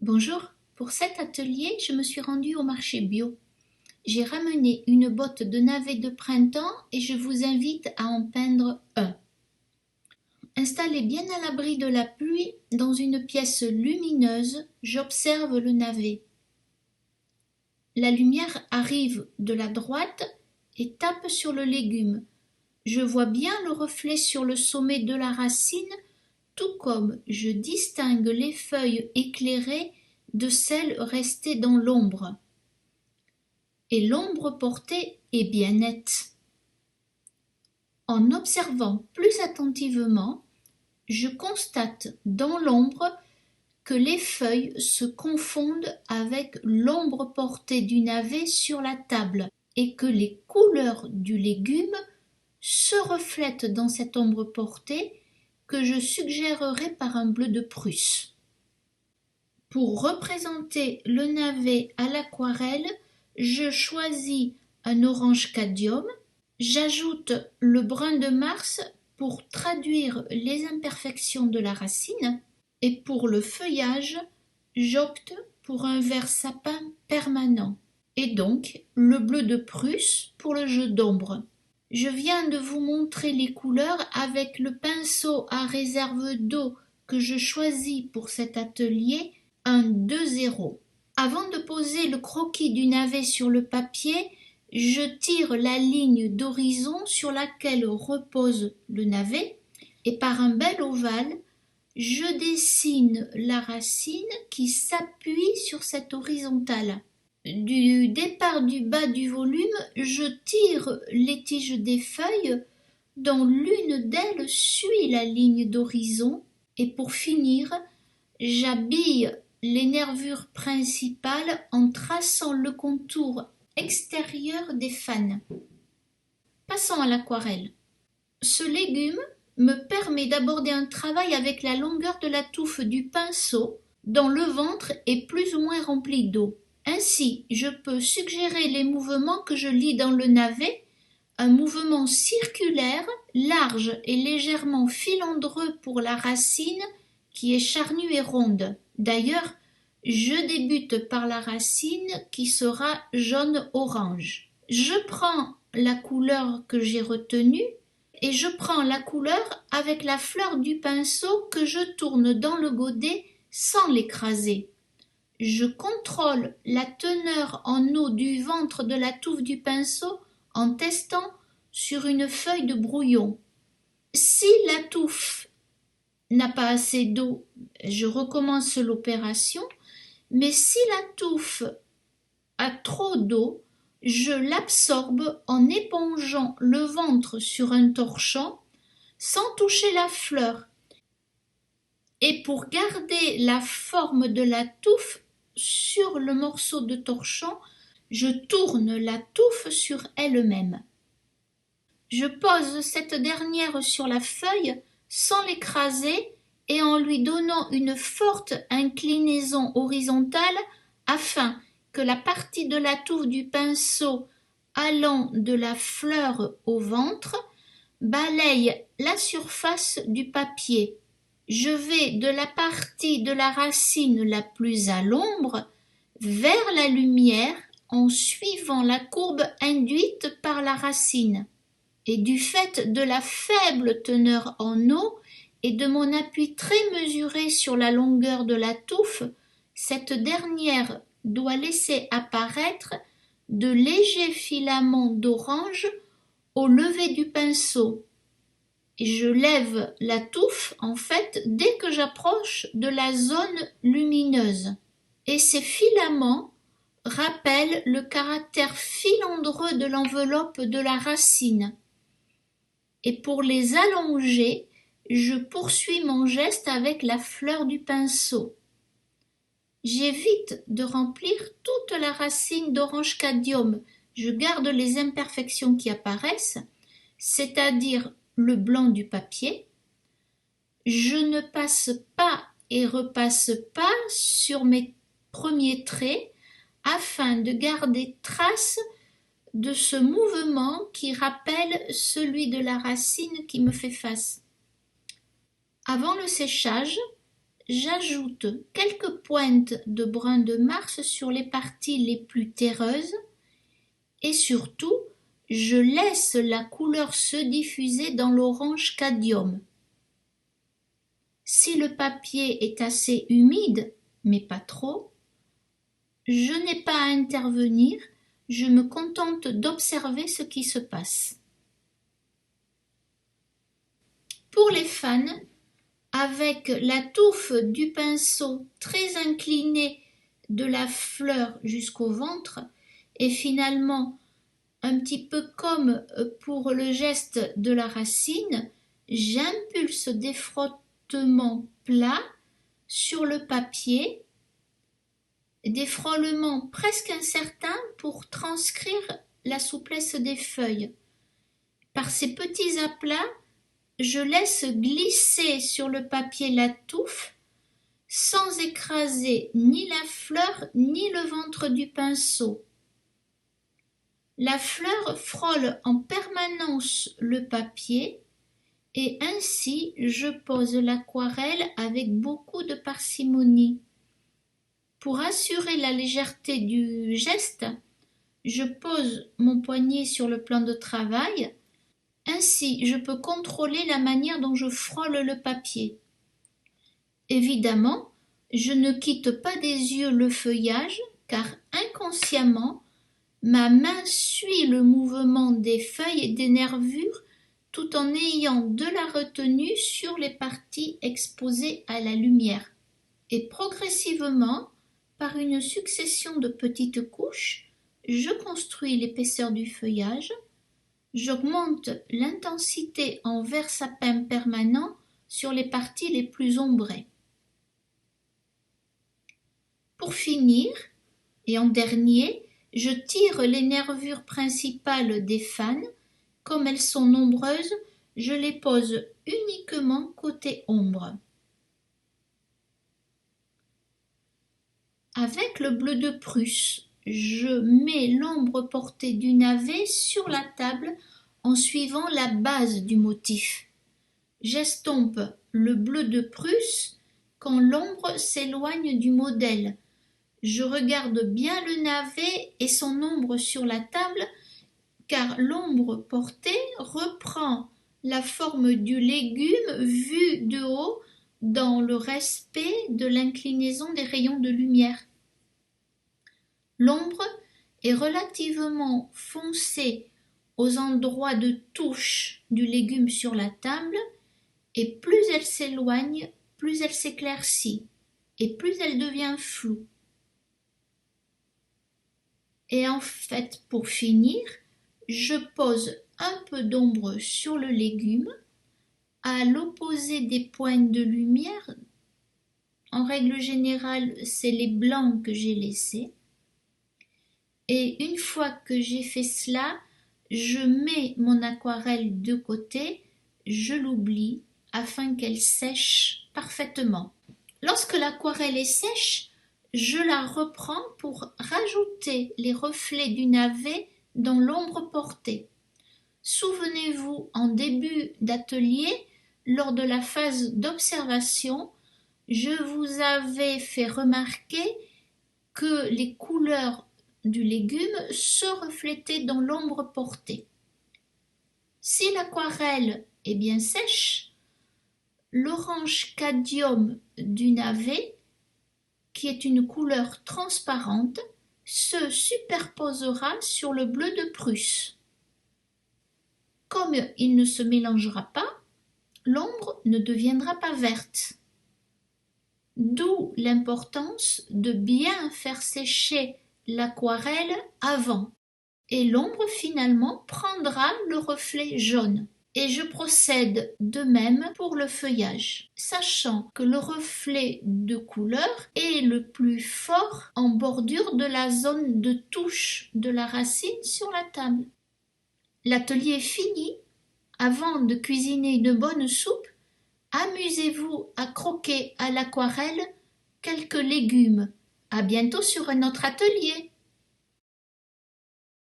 Bonjour, pour cet atelier, je me suis rendue au marché bio. J'ai ramené une botte de navet de printemps et je vous invite à en peindre un. Installé bien à l'abri de la pluie, dans une pièce lumineuse, j'observe le navet. La lumière arrive de la droite et tape sur le légume. Je vois bien le reflet sur le sommet de la racine, tout comme je distingue les feuilles éclairées de celles restées dans l'ombre. Et l'ombre portée est bien nette. En observant plus attentivement, je constate dans l'ombre que les feuilles se confondent avec l'ombre portée du navet sur la table et que les couleurs du légume se reflètent dans cette ombre portée que je suggérerai par un bleu de Prusse. Pour représenter le navet à l'aquarelle, je choisis un orange cadmium, j'ajoute le brun de Mars pour traduire les imperfections de la racine et pour le feuillage, j'opte pour un vert sapin permanent et donc le bleu de Prusse pour le jeu d'ombre. Je viens de vous montrer les couleurs avec le pinceau à réserve d'eau que je choisis pour cet atelier, un 2-0. Avant de poser le croquis du navet sur le papier, je tire la ligne d'horizon sur laquelle repose le navet et par un bel ovale, je dessine la racine qui s'appuie sur cette horizontale. Du départ du bas du volume, je tire les tiges des feuilles dont l'une d'elles suit la ligne d'horizon et pour finir, j'habille les nervures principales en traçant le contour extérieur des fans. Passons à l'aquarelle. Ce légume me permet d'aborder un travail avec la longueur de la touffe du pinceau dont le ventre est plus ou moins rempli d'eau. Ainsi, je peux suggérer les mouvements que je lis dans le navet, un mouvement circulaire, large et légèrement filandreux pour la racine qui est charnue et ronde. D'ailleurs, je débute par la racine qui sera jaune-orange. Je prends la couleur que j'ai retenue et je prends la couleur avec la fleur du pinceau que je tourne dans le godet sans l'écraser. Je contrôle la teneur en eau du ventre de la touffe du pinceau en testant sur une feuille de brouillon. Si la touffe n'a pas assez d'eau, je recommence l'opération, mais si la touffe a trop d'eau, je l'absorbe en épongeant le ventre sur un torchon sans toucher la fleur. Et pour garder la forme de la touffe sur le morceau de torchon, je tourne la touffe sur elle-même. Je pose cette dernière sur la feuille sans l'écraser et en lui donnant une forte inclinaison horizontale afin que la partie de la touffe du pinceau allant de la fleur au ventre balaye la surface du papier. Je vais de la partie de la racine la plus à l'ombre vers la lumière en suivant la courbe induite par la racine. Et du fait de la faible teneur en eau et de mon appui très mesuré sur la longueur de la touffe, cette dernière doit laisser apparaître de légers filaments d'orange au lever du pinceau. Et je lève la touffe, en fait, dès que j'approche de la zone lumineuse. Et ces filaments rappellent le caractère filandreux de l'enveloppe de la racine. Et pour les allonger, je poursuis mon geste avec la fleur du pinceau. J'évite de remplir toute la racine d'orange cadmium. Je garde les imperfections qui apparaissent, c'est-à-dire le blanc du papier. Je ne passe pas et repasse pas sur mes premiers traits afin de garder trace de ce mouvement qui rappelle celui de la racine qui me fait face. Avant le séchage, j'ajoute quelques pointes de brun de Mars sur les parties les plus terreuses et surtout, je laisse la couleur se diffuser dans l'orange cadmium. Si le papier est assez humide, mais pas trop, je n'ai pas à intervenir, je me contente d'observer ce qui se passe. Pour les fans, avec la touffe du pinceau très inclinée de la fleur jusqu'au ventre, et finalement un petit peu comme pour le geste de la racine, j'impulse des frottements plats sur le papier, des frôlements presque incertains pour transcrire la souplesse des feuilles. Par ces petits aplats, je laisse glisser sur le papier la touffe sans écraser ni la fleur ni le ventre du pinceau. La fleur frôle en permanence le papier et ainsi je pose l'aquarelle avec beaucoup de parcimonie. Pour assurer la légèreté du geste, je pose mon poignet sur le plan de travail. Ainsi, je peux contrôler la manière dont je frôle le papier. Évidemment, je ne quitte pas des yeux le feuillage, car inconsciemment, ma main suit le mouvement des feuilles et des nervures tout en ayant de la retenue sur les parties exposées à la lumière. Et progressivement, par une succession de petites couches, je construis l'épaisseur du feuillage, j'augmente l'intensité en vert sapin permanent sur les parties les plus ombrées. Pour finir, et en dernier, je tire les nervures principales des fans. Comme elles sont nombreuses, je les pose uniquement côté ombre. Avec le bleu de Prusse, je mets l'ombre portée du navet sur la table en suivant la base du motif. J'estompe le bleu de Prusse quand l'ombre s'éloigne du modèle. Je regarde bien le navet et son ombre sur la table, car l'ombre portée reprend la forme du légume vu de haut dans le respect de l'inclinaison des rayons de lumière. L'ombre est relativement foncée aux endroits de touche du légume sur la table, et plus elle s'éloigne, plus elle s'éclaircit, et plus elle devient floue. Et en fait, pour finir, je pose un peu d'ombre sur le légume, à l'opposé des points de lumière. En règle générale, c'est les blancs que j'ai laissés. Et une fois que j'ai fait cela, je mets mon aquarelle de côté, je l'oublie afin qu'elle sèche parfaitement. Lorsque l'aquarelle est sèche, je la reprends pour rajouter les reflets du navet dans l'ombre portée. Souvenez-vous, en début d'atelier, lors de la phase d'observation, je vous avais fait remarquer que les couleurs du légume se reflétaient dans l'ombre portée. Si l'aquarelle est bien sèche, l'orange cadmium du navet, qui est une couleur transparente, se superposera sur le bleu de Prusse. Comme il ne se mélangera pas, l'ombre ne deviendra pas verte. D'où l'importance de bien faire sécher l'aquarelle avant. Et l'ombre finalement prendra le reflet jaune. Et je procède de même pour le feuillage, sachant que le reflet de couleur est le plus fort en bordure de la zone de touche de la racine sur la table. L'atelier est fini. Avant de cuisiner une bonne soupe, amusez-vous à croquer à l'aquarelle quelques légumes. À bientôt sur un autre atelier.